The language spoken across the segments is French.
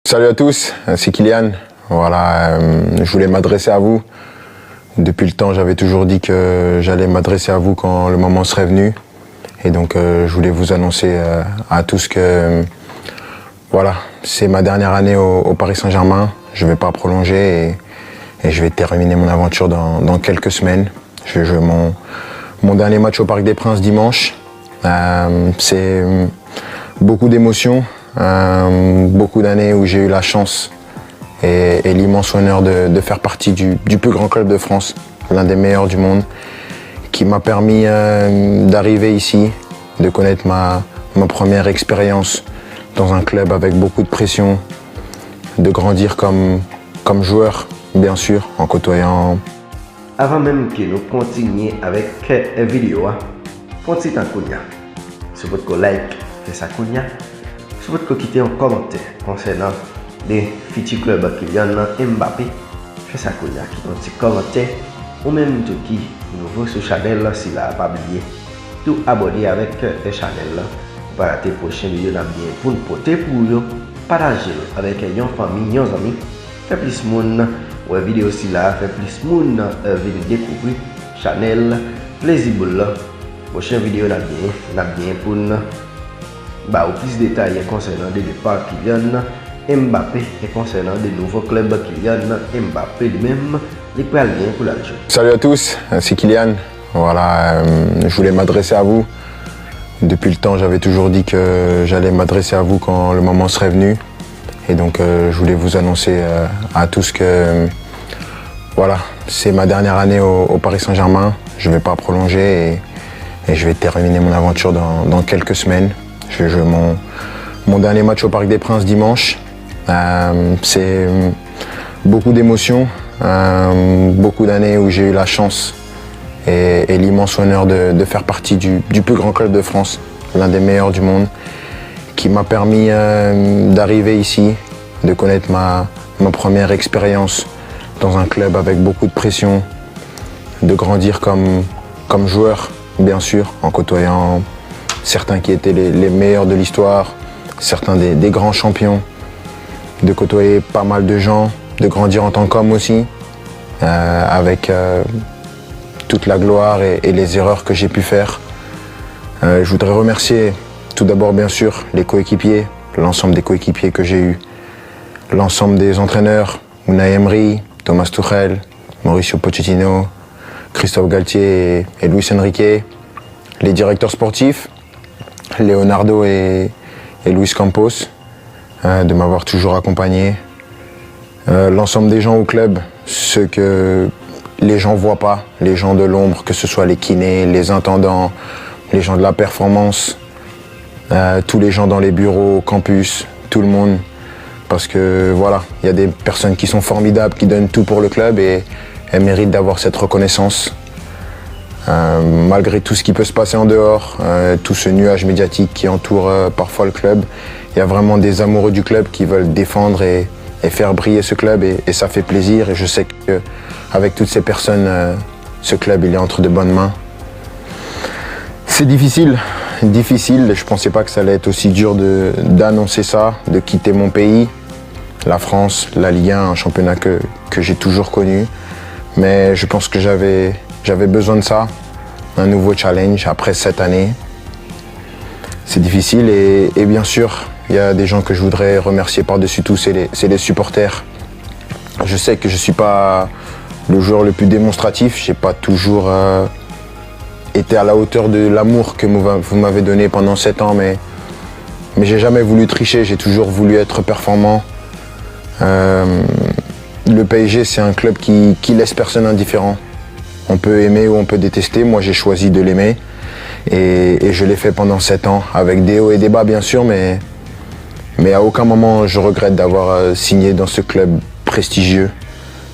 Salut à tous, c'est Kylian. Voilà, je voulais m'adresser à vous. Depuis le temps, j'avais toujours dit que j'allais m'adresser à vous quand le moment serait venu. Et donc, je voulais vous annoncer à tous que voilà, c'est ma dernière année au Paris Saint-Germain. Je ne vais pas prolonger et je vais terminer mon aventure dans quelques semaines. Je vais jouer mon dernier match au Parc des Princes dimanche. C'est beaucoup d'émotions. Beaucoup d'années où j'ai eu la chance et l'immense honneur de faire partie du plus grand club de France, l'un des meilleurs du monde, qui m'a permis d'arriver ici, de connaître ma première expérience dans un club avec beaucoup de pression, de grandir comme joueur, bien sûr, en côtoyant. Avant même que nous continuions avec la vidéo, pensez à Kounia. Si vous like, faites ça Kounia. Si vous quitter un commentaire concernant les futurs clubs Kylian Mbappé, faites ça Kounia, quittez un petit commentaire. Ou même tout qui nouveau sur la chaîne, si vous n'avez pas oublié, tout abonner avec la chaîne pour rater les prochaines vidéos bien pour nous porter pour vous, partager avec vos familles, vos amis, faire plus de monde, ou la vidéo si là, faire plus de monde venir découvrir la chaîne, plaisir pour la prochaine vidéo bien pour nous. Au plus de détails concernant le départ Kylian Mbappé et concernant le nouveaux clubs Kylian Mbappé lui-même, les bien pour la jouer. Salut à tous, c'est Kylian. Voilà, je voulais m'adresser à vous. Depuis le temps, j'avais toujours dit que j'allais m'adresser à vous quand le moment serait venu. Et donc, je voulais vous annoncer à tous que voilà, c'est ma dernière année au Paris Saint-Germain. Je ne vais pas prolonger et je vais terminer mon aventure dans quelques semaines. Je vais jouer mon dernier match au Parc des Princes dimanche. C'est beaucoup d'émotions, beaucoup d'années où j'ai eu la chance et l'immense honneur de faire partie du plus grand club de France, l'un des meilleurs du monde, qui m'a permis d'arriver ici, de connaître ma première expérience dans un club avec beaucoup de pression, de grandir comme joueur, bien sûr, en côtoyant certains qui étaient les meilleurs de l'histoire, certains des grands champions, de côtoyer pas mal de gens, de grandir en tant qu'homme aussi, avec toute la gloire et les erreurs que j'ai pu faire. Je voudrais remercier tout d'abord bien sûr les coéquipiers, l'ensemble des coéquipiers que j'ai eus, l'ensemble des entraîneurs, Unai Emery, Thomas Tuchel, Mauricio Pochettino, Christophe Galtier et Luis Enrique, les directeurs sportifs, Leonardo et Luis Campos, de m'avoir toujours accompagné. L'ensemble des gens au club, ceux que les gens ne voient pas, les gens de l'ombre, que ce soit les kinés, les intendants, les gens de la performance, tous les gens dans les bureaux, campus, tout le monde. Parce que voilà, il y a des personnes qui sont formidables, qui donnent tout pour le club et elles méritent d'avoir cette reconnaissance. Malgré tout ce qui peut se passer en dehors, tout ce nuage médiatique qui entoure parfois le club, il y a vraiment des amoureux du club qui veulent défendre et faire briller ce club et ça fait plaisir. Et je sais qu'avec toutes ces personnes, ce club il est entre de bonnes mains. C'est difficile. Je ne pensais pas que ça allait être aussi dur d'annoncer ça, de quitter mon pays, la France, la Ligue 1, un championnat que j'ai toujours connu. Mais je pense que j'avais besoin de ça, un nouveau challenge après 7 années. C'est difficile et bien sûr, il y a des gens que je voudrais remercier par-dessus tout, c'est les supporters. Je sais que je ne suis pas le joueur le plus démonstratif, je n'ai pas toujours été à la hauteur de l'amour que vous m'avez donné pendant 7 ans, mais j'ai jamais voulu tricher, j'ai toujours voulu être performant. Le PSG, c'est un club qui laisse personne indifférent. On peut aimer ou on peut détester, moi j'ai choisi de l'aimer et je l'ai fait pendant 7 ans, avec des hauts et des bas bien sûr, mais à aucun moment je regrette d'avoir signé dans ce club prestigieux.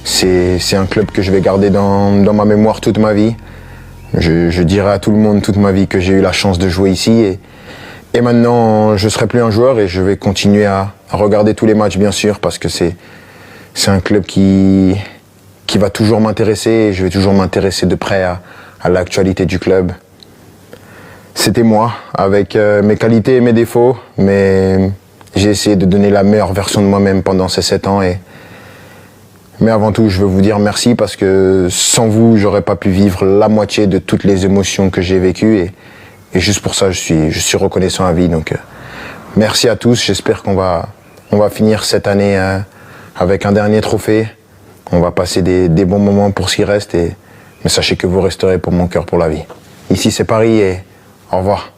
C'est un club que je vais garder dans ma mémoire toute ma vie. Je dirai à tout le monde toute ma vie que j'ai eu la chance de jouer ici et maintenant je ne serai plus un joueur et je vais continuer à regarder tous les matchs bien sûr parce que c'est un club qui va toujours m'intéresser et je vais toujours m'intéresser de près à l'actualité du club. C'était moi, avec mes qualités et mes défauts, mais J'ai essayé de donner la meilleure version de moi-même pendant ces 7 ans. Mais avant tout, je veux vous dire merci parce que sans vous, j'aurais pas pu vivre la moitié de toutes les émotions que j'ai vécues. Et juste pour ça, je suis reconnaissant à vie. Donc, merci à tous. J'espère qu'on va finir cette année avec un dernier trophée. On va passer des bons moments pour ce qui reste. Mais sachez que vous resterez pour mon cœur pour la vie. Ici, c'est Paris et au revoir.